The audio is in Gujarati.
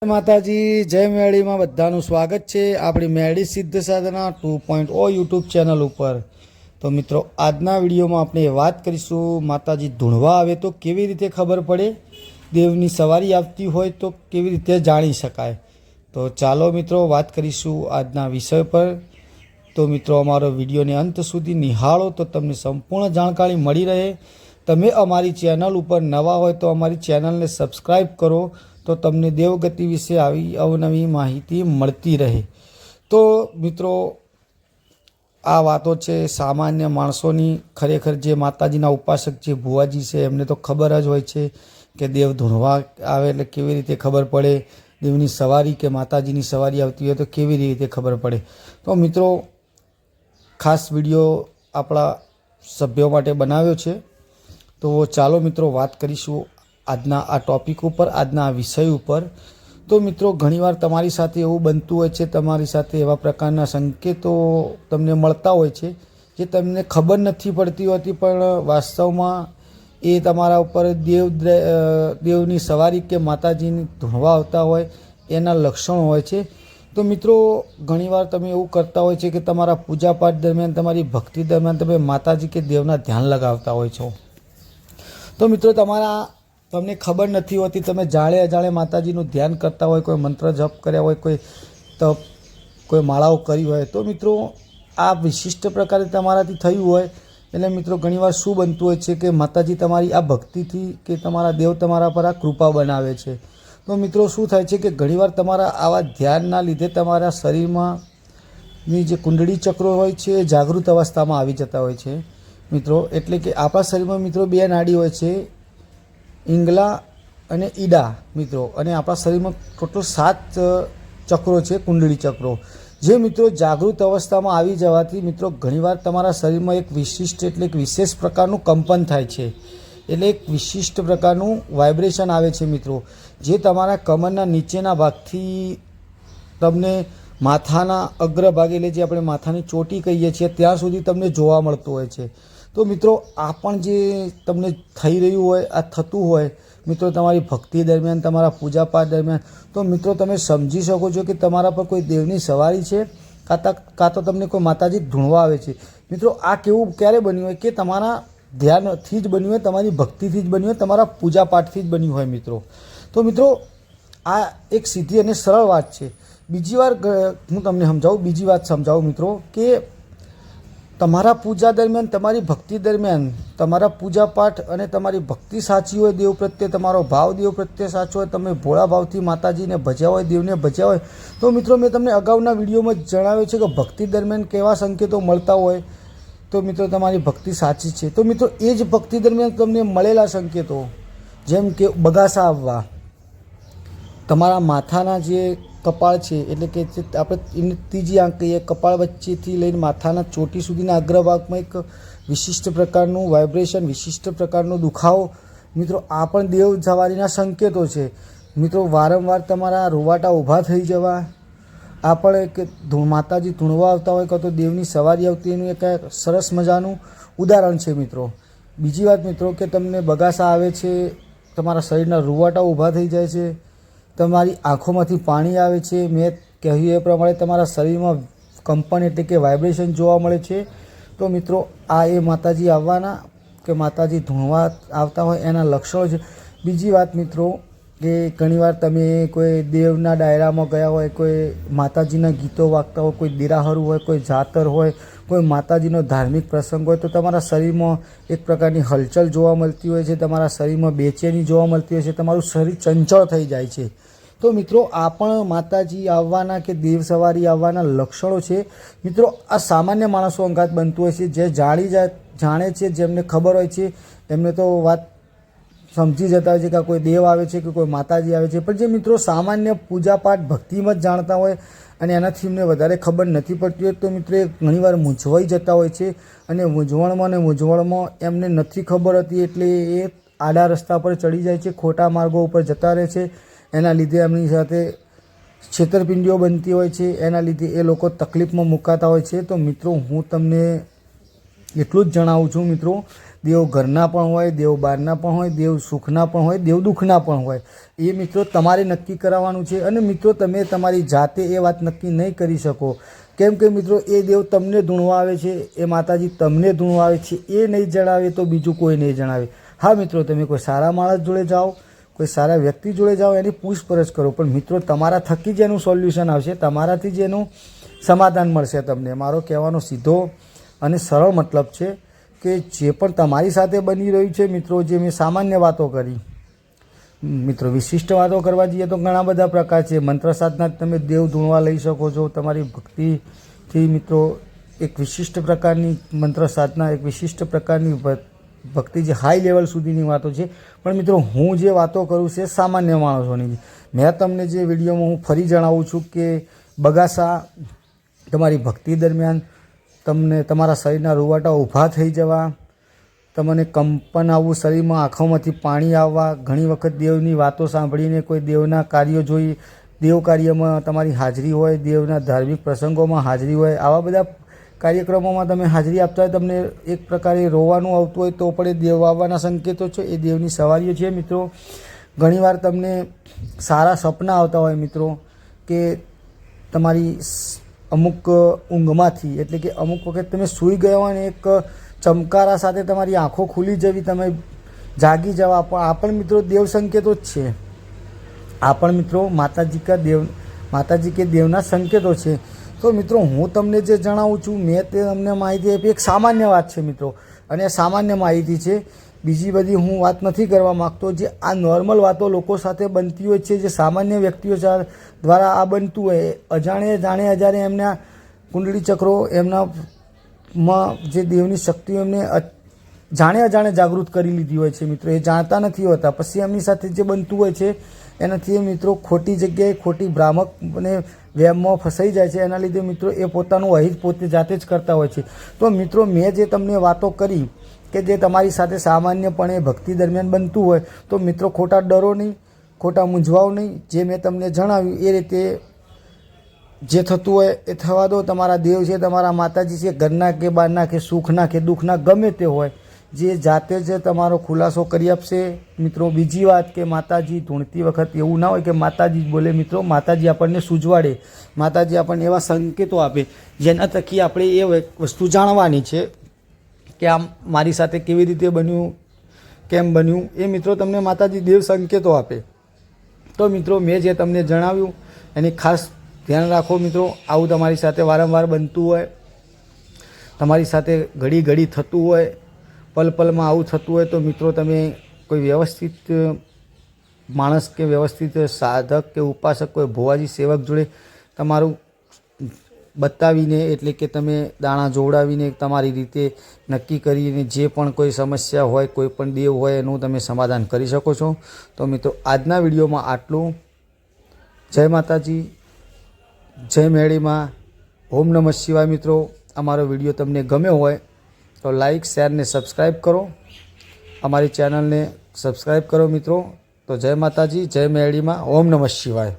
માતાજી જય મેળીમાં બધાનું સ્વાગત છે આપણી મેળી સિદ્ધ સાધના 2.0 યુટ્યુબ ચેનલ ઉપર। તો મિત્રો આજના વિડીયોમાં આપણે વાત કરીશું માતાજી ધૂણવા આવે તો કેવી રીતે ખબર પડે, દેવની સવારી આવતી હોય તો કેવી રીતે જાણી શકાય। તો ચાલો મિત્રો વાત કરીશું આજના વિષય પર। તો મિત્રો અમારો વિડીયોને અંત સુધી નિહાળો તો તમને સંપૂર્ણ જાણકારી મળી રહે। તમે અમારી ચેનલ ઉપર નવા હોય તો અમારી ચેનલને સબસ્ક્રાઈબ કરો તો તમને દેવગતિ વિશે આવી અવનવી માહિતી મળતી રહે। તો મિત્રો આ વાતો છે સામાન્ય માણસોની, ખરેખર જે માતાજીના ઉપાસક જે ભુવાજી છે એમને તો ખબર જ હોય છે કે દેવ ધૂણવા આવે એટલે કેવી રીતે ખબર પડે, દેવની સવારી કે માતાજીની સવારી આવતી હોય તો કેવી રીતે ખબર પડે। તો મિત્રો ખાસ વિડીયો આપણા સભ્યો માટે બનાવ્યો છે। તો ચાલો મિત્રો વાત કરીશું આજના આ ટૉપિક ઉપર, આજના આ વિષય ઉપર। તો મિત્રો ઘણીવાર તમારી સાથે એવું બનતું હોય છે, તમારી સાથે એવા પ્રકારના સંકેતો તમને મળતા હોય છે જે તમને ખબર નથી પડતી હોતી, પણ વાસ્તવમાં એ તમારા ઉપર દેવની સવારી કે માતાજીની ધૂણવા આવતા હોય એના લક્ષણો હોય છે। તો મિત્રો ઘણીવાર તમે એવું કરતા હોય છે કે તમારા પૂજાપાઠ દરમિયાન, તમારી ભક્તિ દરમિયાન તમે માતાજી કે દેવના ધ્યાન લગાવતા હોય છો। તો મિત્રો તમને ખબર નથી હોતી, તમે જાણે અજાણે માતાજીનું ધ્યાન કરતા હોય, કોઈ મંત્ર જપ કર્યા હોય, કોઈ તપ, કોઈ માળાઓ કરી હોય, તો મિત્રો આ વિશિષ્ટ પ્રકારે તમારાથી થયું હોય એટલે મિત્રો ઘણીવાર શું બનતું હોય છે કે માતાજી તમારી આ ભક્તિથી કે તમારા દેવ તમારા પર આ કૃપા બનાવે છે। તો મિત્રો શું થાય છે કે ઘણીવાર તમારા આવા ધ્યાનના લીધે તમારા શરીરમાંની જે કુંડળી ચક્રો હોય છે એ જાગૃત અવસ્થામાં આવી જતા હોય છે મિત્રો। એટલે કે આપણા શરીરમાં મિત્રો બે નાડી હોય છે, ઈંગલા અને ઈડા મિત્રો, અને આપણા શરીરમાં ટોટલ 7 ચક્રો છે, કુંડળી ચક્રો, જે મિત્રો જાગૃત અવસ્થામાં આવી જવાથી મિત્રો ઘણીવાર તમારા શરીરમાં એક વિશિષ્ટ એટલે એક વિશેષ પ્રકારનું કંપન થાય છે, એટલે એક વિશિષ્ટ પ્રકારનું વાઇબ્રેશન આવે છે મિત્રો, જે તમારા કમરના નીચેના ભાગથી તમને માથાના અગ્રભાગે, એટલે જે આપણે માથાની ચોટી કહીએ છીએ ત્યાં સુધી તમને જોવા મળતું હોય છે। તો મિત્રો આ પણ જે તમને થઈ રહ્યું હોય, આ થતું હોય મિત્રો તમારી ભક્તિ દરમિયાન, તમારા પૂજાપાઠ દરમિયાન, તો મિત્રો તમે સમજી શકો છો કે તમારા પર કોઈ દેવની સવારી છે, કાં તો તમને કોઈ માતાજી ધૂણવા આવે છે। મિત્રો આ કેવું ક્યારે બન્યું હોય કે તમારા ધ્યાનથી જ બન્યું હોય, તમારી ભક્તિથી જ બન્યું હોય, તમારા પૂજાપાઠથી જ બન્યું હોય મિત્રો। તો મિત્રો આ એક સીધી અને સરળ વાત છે। બીજી વાર હું તમને સમજાવું, બીજી વાત સમજાવું મિત્રો કે તમારા પૂજા દરમિયાન, તમારી ભક્તિ દરમિયાન, તમારા પૂજાપાઠ અને તમારી ભક્તિ સાચી હોય દેવ પ્રત્યે, તમારો ભાવ દેવ પ્રત્યે સાચો હોય, તમે ભોળા ભાવથી માતાજીને ભજ્યા હોય, દેવને ભજ્યા હોય, તો મિત્રો મેં તમને અગાઉના વિડીયોમાં જણાવ્યું છે કે ભક્તિ દરમિયાન કેવા સંકેતો મળતા હોય, તો મિત્રો તમારી ભક્તિ સાચી છે। તો મિત્રો એ જ ભક્તિ દરમિયાન તમને મળેલા સંકેતો, જેમ કે બગાસા આવવા, તમારા માથાના જે કપાળ છે, એટલે કે આપણે એની ત્રીજી આંખ કહીએ, કપાળ વચ્ચેથી લઈને માથાના ચોટી સુધીના અગ્રભાગમાં એક વિશિષ્ટ પ્રકારનું વાઇબ્રેશન, વિશિષ્ટ પ્રકારનો દુખાવો, મિત્રો આ પણ દેવ સવારીના સંકેતો છે મિત્રો। વારંવાર તમારા રૂવાટા ઊભા થઈ જવા, આ પણ એક માતાજી ધૂણવા આવતા હોય કાં તો દેવની સવારી આવતી એનું એક સરસ મજાનું ઉદાહરણ છે મિત્રો। બીજી વાત મિત્રો કે તમને બગાસા આવે છે, તમારા શરીરના રૂવાટા ઊભા થઈ જાય છે, તમારી આંખોમાંથી પાણી આવે છે, મેં કહ્યું એ પ્રમાણે તમારા શરીરમાં કંપન એટલે કે વાઇબ્રેશન જોવા મળે છે, તો મિત્રો આ એ માતાજી આવવાના કે માતાજી ધૂણવા આવતા હોય એના લક્ષણો છે। બીજી વાત મિત્રો કે ઘણીવાર તમે કોઈ દેવના ડાયરામાં ગયા હોય, કોઈ માતાજીના ગીતો વાગતા હોય, કોઈ દેરાહરું હોય, કોઈ જાતર હોય, કોઈ માતાજીનો ધાર્મિક પ્રસંગ હોય, તો તમારા શરીરમાં એક પ્રકારની હલચલ જોવા મળતી હોય છે, તમારા શરીરમાં બેચેની જોવા મળતી હોય છે, તમારું શરીર ચંચળ થઈ જાય છે। તો મિત્રો આ પણ માતાજી આવવાના કે દેવ સવારી આવવાના લક્ષણો છે મિત્રો। આ સામાન્ય માણસો અંગાત બનતું હોય છે, જે જાણે છે, જેમને ખબર હોય છે એમને તો વાત સમજી જતા હોય છે કે કોઈ દેવ આવે છે કે કોઈ માતાજી આવે છે, પણ જે મિત્રો સામાન્ય પૂજાપાઠ ભક્તિમાં જ જાણતા હોય અને એનાથી એમને વધારે ખબર નથી પડતી હોય, તો મિત્રો એ ઘણીવાર મૂંઝવાઈ જતા હોય છે, અને મૂંઝવણમાં એમને નથી ખબર હતી એટલે એ આડા રસ્તા પર ચડી જાય છે, ખોટા માર્ગો ઉપર જતા રહે છે, એના લીધે એમની સાથે છેતરપિંડીઓ બનતી હોય છે, એના લીધે એ લોકો તકલીફમાં મુકાતા હોય છે। તો મિત્રો હું તમને એટલું જ જણાવું છું મિત્રો દેવ ઘરના પણ હોય, દેવ બહારના પણ હોય, દેવ સુખના પણ હોય, દેવ દુઃખના પણ હોય. એ મિત્રો તમારે નક્કી કરાવવાનું છે. અને મિત્રો તમે તમારી જાતે એ વાત નક્કી નહીં કરી શકો, કેમ કે મિત્રો એ દેવ તમને ધૂણવા આવે છે, એ માતાજી તમને ધૂણવા આવે છે. એ નહીં જણાવે તો બીજું કોઈ નહીં જણાવે. હા મિત્રો, તમે કોઈ સારા માણસ જોડે જાઓ, કોઈ સારા વ્યક્તિ જોડે જાઓ, એની પૂછપરછ કરો, પણ મિત્રો તમારા થકી જ એનું સોલ્યુશન આવશે, તમારાથી જ એનું સમાધાન મળશે તમને. મારો કહેવાનો સીધો અને સરળ મતલબ છે કે જે પણ તમારી સાથે બની રહ્યું છે મિત્રો, જે મેં સામાન્ય વાતો કરી, મિત્રો વિશિષ્ટ વાતો કરવા જઈએ તો ઘણા બધા પ્રકાર છે. મંત્ર સાધના તમે દેવ ધૂણવા લઈ શકો છો. તમારી ભક્તિથી મિત્રો એક વિશિષ્ટ પ્રકારની મંત્ર સાધના, એક વિશિષ્ટ પ્રકારની ભક્તિ, જે હાઈ લેવલ સુધીની વાતો છે. પણ મિત્રો હું જે વાતો કરું છે સામાન્ય માણસોની. મેં તમને જે વિડીયોમાં હું ફરી જણાવું છું કે બગાસા તમારી ભક્તિ દરમિયાન તમને તમારા શરીરના રૂવાટા ઊભા થઈ જવા, તમને કંપન આવવું, શરીરમાં આંખોમાંથી પાણી આવવા, ઘણી વખત દેવની વાતો સાંભળીને કોઈ દેવના કાર્યો જોઈ, દેવ કાર્યમાં તમારી હાજરી હોય, દેવના ધાર્મિક પ્રસંગોમાં હાજરી હોય, આવા બધા કાર્યક્રમોમાં તમે હાજરી આપતા હોય, તમને એક પ્રકારે રોવાનું આવતું હોય તો પણ એ દેવ આવવાના સંકેતો છે, એ દેવની સવારીઓ છે મિત્રો. ઘણીવાર તમને સારા સપના આવતા હોય મિત્રો, કે તમારી અમુક ઊંઘમાંથી, એટલે કે અમુક વખત તમે સૂઈ ગયા હોય ને એક ચમકારા સાથે તમારી આંખો ખુલી જવી, તમે જાગી જવા, પણ આ પણ મિત્રો દેવ સંકેતો જ છે. આ પણ મિત્રો માતાજી કે દેવના સંકેતો છે. તો મિત્રો હું તમને જે જણાવું છું, મેં તે તમને માહિતી આપી, એક સામાન્ય વાત છે મિત્રો, અને સામાન્ય માહિતી છે. બીજી બધી હું વાત નથી કરવા માગતો. જે આ નોર્મલ વાતો લોકો સાથે બનતી હોય છે, જે સામાન્ય વ્યક્તિઓ દ્વારા આ બનતું હોય, જાણે અજાણે એમના કુંડળી ચક્રો, એમનામાં જે દેવની શક્તિઓ એમને જાણે અજાણે જાગૃત કરી લીધી હોય છે મિત્રો. એ જાણતા નથી હોતા, પછી એમની સાથે જે બનતું હોય છે એનાથી મિત્રો ખોટી જગ્યાએ, ખોટી ભ્રામક અને વહેમમાં ફસાઈ જાય છે. એના લીધે મિત્રો એ પોતાનું અહિત પોતે જાતે જ કરતા હોય છે. તો મિત્રો મેં જે તમને વાતો કરી કે જે તમારી સાથે સામાન્યપણે ભક્તિ દરમિયાન બનતું હોય, તો મિત્રો ખોટા ડરો નહીં, ખોટા મૂંઝવાઓ નહીં. જે મેં તમને જણાવ્યું એ રીતે જે થતું હોય એ થવા દો. તમારા દેવ છે, તમારા માતાજી છે, ઘરના કે બહારના કે સુખના કે દુઃખના ગમે તે હોય, જે જાતે જ તમારો ખુલાસો કરી આપશે મિત્રો. બીજી વાત કે માતાજી ધૂણતી વખત એવું ના હોય કે માતાજી બોલે મિત્રો. માતાજી આપણને સૂઝવાડે, માતાજી આપણને એવા સંકેતો આપે જેના થકી આપણે એ વસ્તુ જાણવાની છે કે આમ મારી સાથે કેવી રીતે બન્યું, કેમ બન્યું, એ મિત્રો તમને માતાજી દેવ સંકેતો આપે. તો મિત્રો મેં જે તમને જણાવ્યું એની ખાસ ધ્યાન રાખો મિત્રો. આવું તમારી સાથે વારંવાર બનતું હોય, તમારી સાથે ઘડી ઘડી થતું હોય, પલ પલમાં આવું થતું હોય, તો મિત્રો તમે કોઈ વ્યવસ્થિત માણસ કે વ્યવસ્થિત સાધક કે ઉપાસક, કોઈ ભુવાજી સેવક જોડે તમારું બતાવીને, એટલે કે તમે દાણા જોડાવીને તમારી રીતે નક્કી કરીને જે પણ કોઈ સમસ્યા હોય, કોઈ પણ દેવ હોય, એનું તમે સમાધાન કરી શકો છો. તો મિત્રો આજના વિડીયોમાં આટલું. જય માતાજી, જય મેળીમાં, ઓમ નમઃ શિવાય. મિત્રો અમારો વિડીયો તમને ગમ્યો હોય તો લાઈક, શેર ને સબસ્ક્રાઈબ કરો. અમારી ચેનલને સબસ્ક્રાઈબ કરો મિત્રો. તો જય માતાજી, જય મેળીમાં, ઓમ નમઃ શિવાય.